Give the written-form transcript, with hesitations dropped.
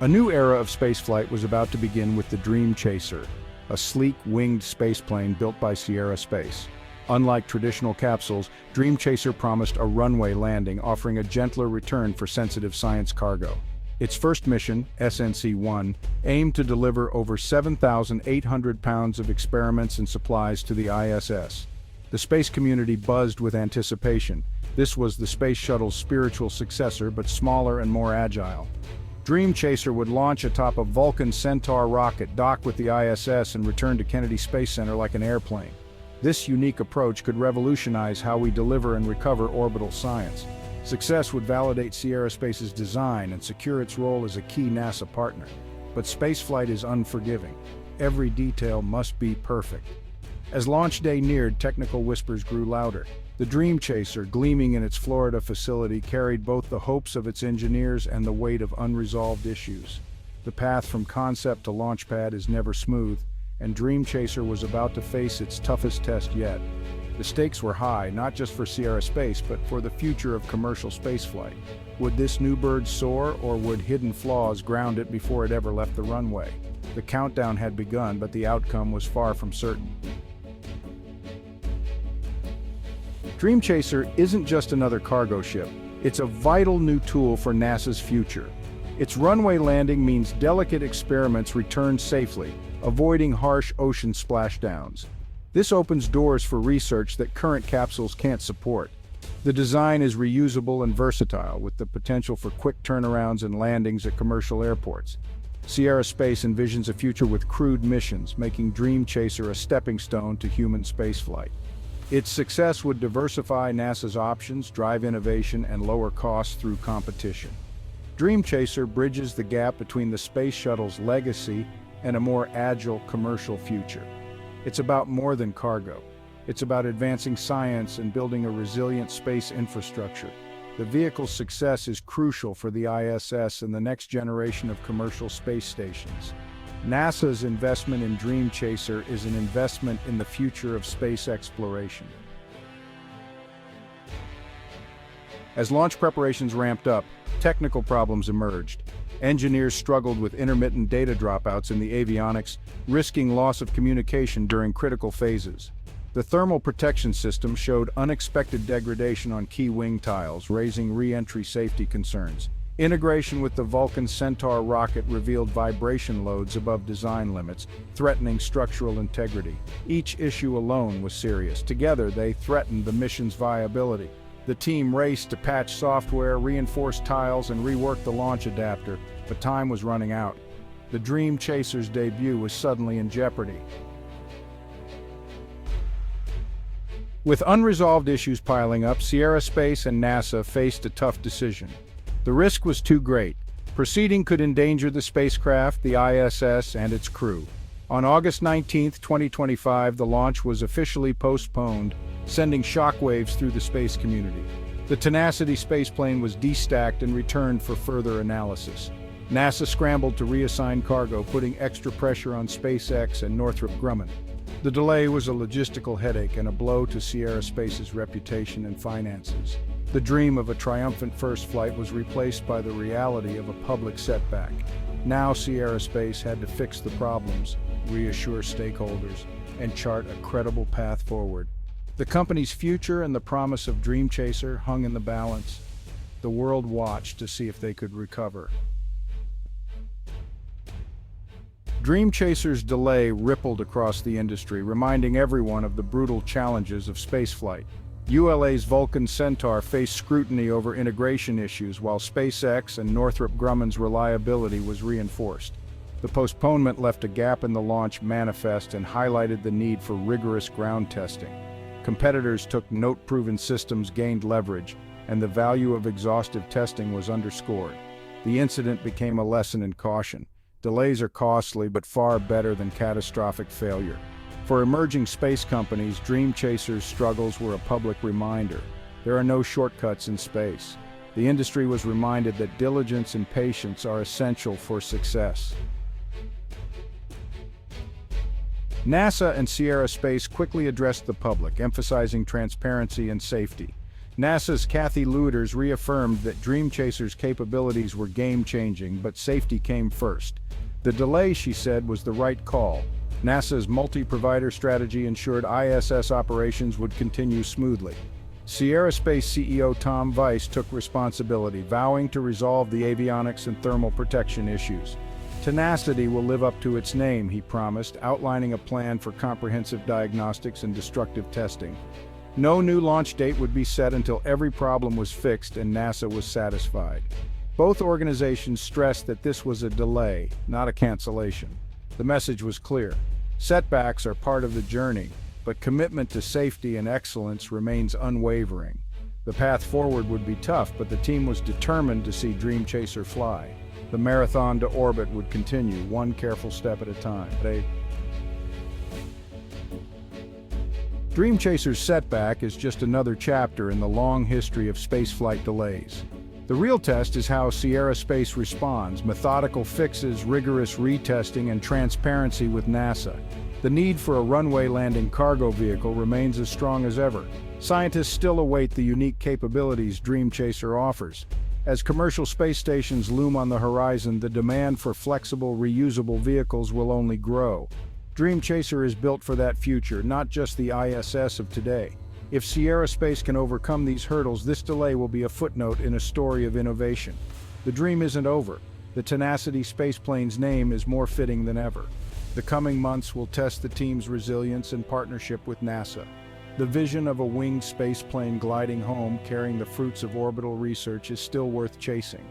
A new era of spaceflight was about to begin with the Dream Chaser, a sleek, winged spaceplane built by Aerospace. Unlike traditional capsules, Dream Chaser promised a runway landing, offering a gentler return for sensitive science cargo. Its first mission, SNC-1, aimed to deliver over 7,800 pounds of experiments and supplies to the ISS. The space community buzzed with anticipation. This was the space shuttle's spiritual successor, but smaller and more agile. Dream Chaser would launch atop a Vulcan Centaur rocket, dock with the ISS, and return to Kennedy Space Center like an airplane. This unique approach could revolutionize how we deliver and recover orbital science. Success would validate Aerospace's design and secure its role as a key NASA partner. But spaceflight is unforgiving. Every detail must be perfect. As launch day neared, technical whispers grew louder. The Dream Chaser, gleaming in its Florida facility, carried both the hopes of its engineers and the weight of unresolved issues. The path from concept to launch pad is never smooth, and Dream Chaser was about to face its toughest test yet. The stakes were high, not just for Aerospace, but for the future of commercial spaceflight. Would this new bird soar, or would hidden flaws ground it before it ever left the runway? The countdown had begun, but the outcome was far from certain. Dream Chaser isn't just another cargo ship. It's a vital new tool for NASA's future. Its runway landing means delicate experiments return safely, avoiding harsh ocean splashdowns. This opens doors for research that current capsules can't support. The design is reusable and versatile, with the potential for quick turnarounds and landings at commercial airports. Aerospace envisions a future with crewed missions, making Dream Chaser a stepping stone to human spaceflight. Its success would diversify NASA's options, drive innovation, and lower costs through competition. Dream Chaser bridges the gap between the space shuttle's legacy and a more agile commercial future. It's about more than cargo. It's about advancing science and building a resilient space infrastructure. The vehicle's success is crucial for the ISS and the next generation of commercial space stations. NASA's investment in Dream Chaser is an investment in the future of space exploration. As launch preparations ramped up, technical problems emerged. Engineers struggled with intermittent data dropouts in the avionics, risking loss of communication during critical phases. The thermal protection system showed unexpected degradation on key wing tiles, raising re-entry safety concerns. Integration with the Vulcan Centaur rocket revealed vibration loads above design limits, threatening structural integrity. Each issue alone was serious. Together, they threatened the mission's viability. The team raced to patch software, reinforce tiles, and rework the launch adapter, but time was running out. The Dream Chaser's debut was suddenly in jeopardy. With unresolved issues piling up, Aerospace and NASA faced a tough decision. The risk was too great. Proceeding could endanger the spacecraft, the ISS, and its crew. On August 19, 2025, the launch was officially postponed, sending shockwaves through the space community. The Tenacity spaceplane was destacked and returned for further analysis. NASA scrambled to reassign cargo, putting extra pressure on SpaceX and Northrop Grumman. The delay was a logistical headache and a blow to Aerospace's reputation and finances. The dream of a triumphant first flight was replaced by the reality of a public setback. Now Aerospace had to fix the problems, reassure stakeholders, and chart a credible path forward. The company's future and the promise of Dream Chaser hung in the balance. The world watched to see if they could recover. Dream Chaser's delay rippled across the industry, reminding everyone of the brutal challenges of spaceflight. ULA's Vulcan Centaur faced scrutiny over integration issues, while SpaceX and Northrop Grumman's reliability was reinforced. The postponement left a gap in the launch manifest and highlighted the need for rigorous ground testing. Competitors took note, proven systems gained leverage, and the value of exhaustive testing was underscored. The incident became a lesson in caution. Delays are costly, but far better than catastrophic failure. For emerging space companies, Dream Chaser's struggles were a public reminder. There are no shortcuts in space. The industry was reminded that diligence and patience are essential for success. NASA and Aerospace quickly addressed the public, emphasizing transparency and safety. NASA's Kathy Lueders reaffirmed that Dream Chaser's capabilities were game-changing, but safety came first. The delay, she said, was the right call. NASA's multi-provider strategy ensured ISS operations would continue smoothly. Aerospace CEO Tom Weiss took responsibility, vowing to resolve the avionics and thermal protection issues. Tenacity will live up to its name, he promised, outlining a plan for comprehensive diagnostics and destructive testing. No new launch date would be set until every problem was fixed and NASA was satisfied. Both organizations stressed that this was a delay, not a cancellation. The message was clear. Setbacks are part of the journey, but commitment to safety and excellence remains unwavering. The path forward would be tough, but the team was determined to see Dream Chaser fly. The marathon to orbit would continue, one careful step at a time. Dream Chaser's setback is just another chapter in the long history of spaceflight delays. The real test is how Aerospace responds: methodical fixes, rigorous retesting, and transparency with NASA. The need for a runway landing cargo vehicle remains as strong as ever. Scientists still await the unique capabilities Dream Chaser offers. As commercial space stations loom on the horizon, the demand for flexible, reusable vehicles will only grow. Dream Chaser is built for that future, not just the ISS of today. If Aerospace can overcome these hurdles, this delay will be a footnote in a story of innovation. The dream isn't over. The Tenacity spaceplane's name is more fitting than ever. The coming months will test the team's resilience and partnership with NASA. The vision of a winged spaceplane gliding home, carrying the fruits of orbital research, is still worth chasing.